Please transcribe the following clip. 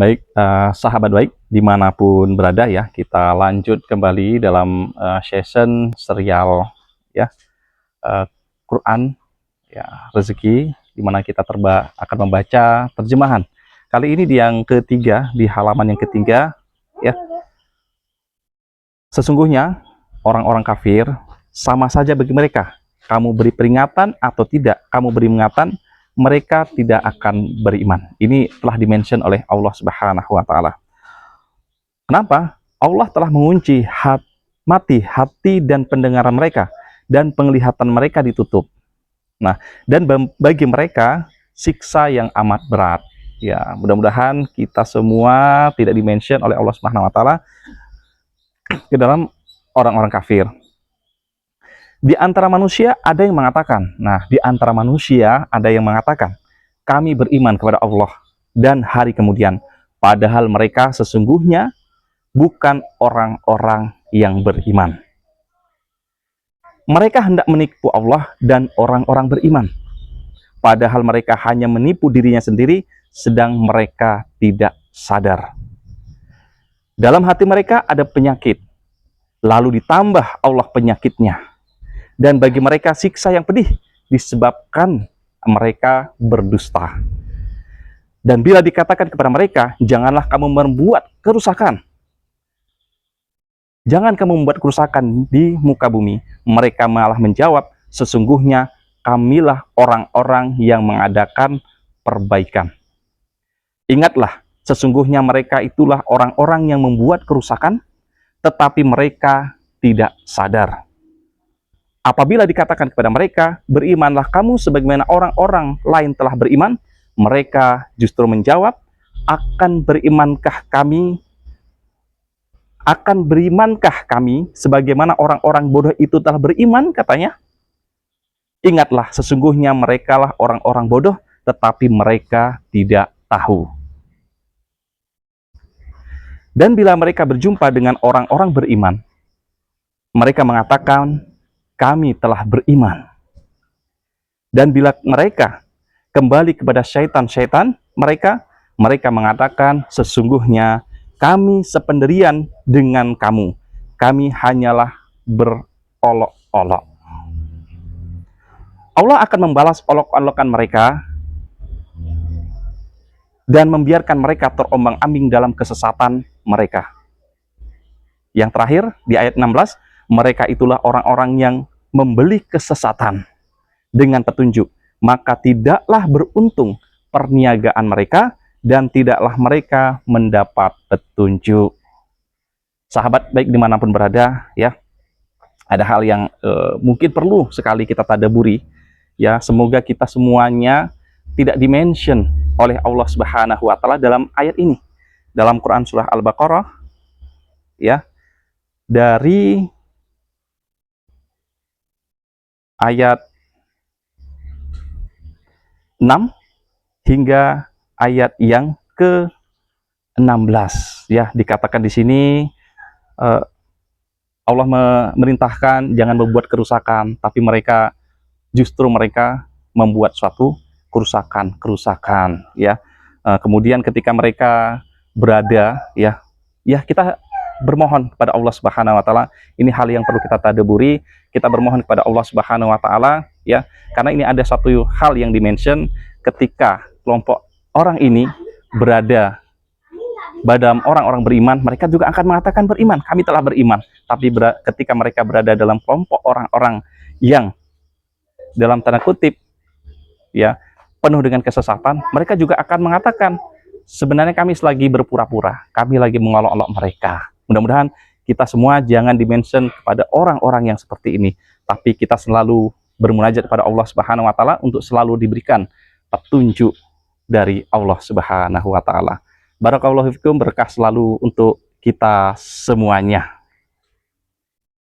Baik, sahabat baik dimanapun berada ya, kita lanjut kembali dalam session serial ya, eh, Quran ya rezeki, di mana kita akan membaca terjemahan. Kali ini di yang ketiga, di halaman yang ketiga ya. Sesungguhnya orang-orang kafir sama saja bagi mereka. Kamu beri peringatan atau tidak, kamu beri peringatan, mereka tidak akan beriman. Ini telah dimention oleh Allah Subhanahu wa taala. Kenapa? Allah telah mengunci hati dan pendengaran mereka, dan penglihatan mereka ditutup. Nah, dan bagi mereka siksa yang amat berat. Ya, mudah-mudahan kita semua tidak dimention oleh Allah Subhanahu wa taala ke dalam orang-orang kafir. Di antara manusia ada yang mengatakan, kami beriman kepada Allah dan hari kemudian, padahal mereka sesungguhnya bukan orang-orang yang beriman. Mereka hendak menipu Allah dan orang-orang beriman, padahal mereka hanya menipu dirinya sendiri, sedang mereka tidak sadar. Dalam hati mereka ada penyakit, lalu ditambah Allah penyakitnya. Dan bagi mereka siksa yang pedih, disebabkan mereka berdusta. Dan bila dikatakan kepada mereka, janganlah kamu membuat kerusakan, jangan kamu membuat kerusakan di muka bumi, mereka malah menjawab, sesungguhnya kamilah orang-orang yang mengadakan perbaikan. Ingatlah, sesungguhnya mereka itulah orang-orang yang membuat kerusakan, tetapi mereka tidak sadar. Apabila dikatakan kepada mereka, berimanlah kamu sebagaimana orang-orang lain telah beriman, mereka justru menjawab, akan berimankah kami sebagaimana orang-orang bodoh itu telah beriman, katanya. Ingatlah, sesungguhnya merekalah orang-orang bodoh, tetapi mereka tidak tahu. Dan bila mereka berjumpa dengan orang-orang beriman, mereka mengatakan, kami telah beriman. Dan bila mereka kembali kepada syaitan-syaitan mereka mengatakan, sesungguhnya kami sependirian dengan kamu, kami hanyalah berolok-olok. Allah akan membalas olok-olokan mereka dan membiarkan mereka terombang-ambing dalam kesesatan mereka. Yang terakhir di ayat 16, mereka itulah orang-orang yang membeli kesesatan dengan petunjuk, maka tidaklah beruntung perniagaan mereka dan tidaklah mereka mendapat petunjuk. Sahabat baik dimanapun berada ya, ada hal yang mungkin perlu sekali kita tadaburi ya. Semoga kita semuanya tidak dimention oleh Allah Subhanahu wa taala dalam ayat ini, dalam Quran surah Al-Baqarah ya, dari ayat 6 hingga ayat yang ke-16 ya. Dikatakan di sini Allah memerintahkan jangan membuat kerusakan, tapi mereka membuat suatu kerusakan ya. Kemudian ketika mereka berada ya kita bermohon kepada Allah Subhanahu wa taala. Ini hal yang perlu kita tadaburi. Kita bermohon kepada Allah Subhanahu wa taala ya, karena ini ada satu hal yang dimention ketika kelompok orang ini berada pada orang-orang beriman, mereka juga akan mengatakan beriman, kami telah beriman. Tapi ketika mereka berada dalam kelompok orang-orang yang dalam tanda kutip ya penuh dengan kesesatan, mereka juga akan mengatakan sebenarnya kami lagi berpura-pura, kami lagi mengolok-olok mereka. Mudah-mudahan kita semua jangan dimention kepada orang-orang yang seperti ini, tapi kita selalu bermunajat kepada Allah Subhanahu wa taala untuk selalu diberikan petunjuk dari Allah Subhanahu wa taala. Barakallahu fikum, berkah selalu untuk kita semuanya.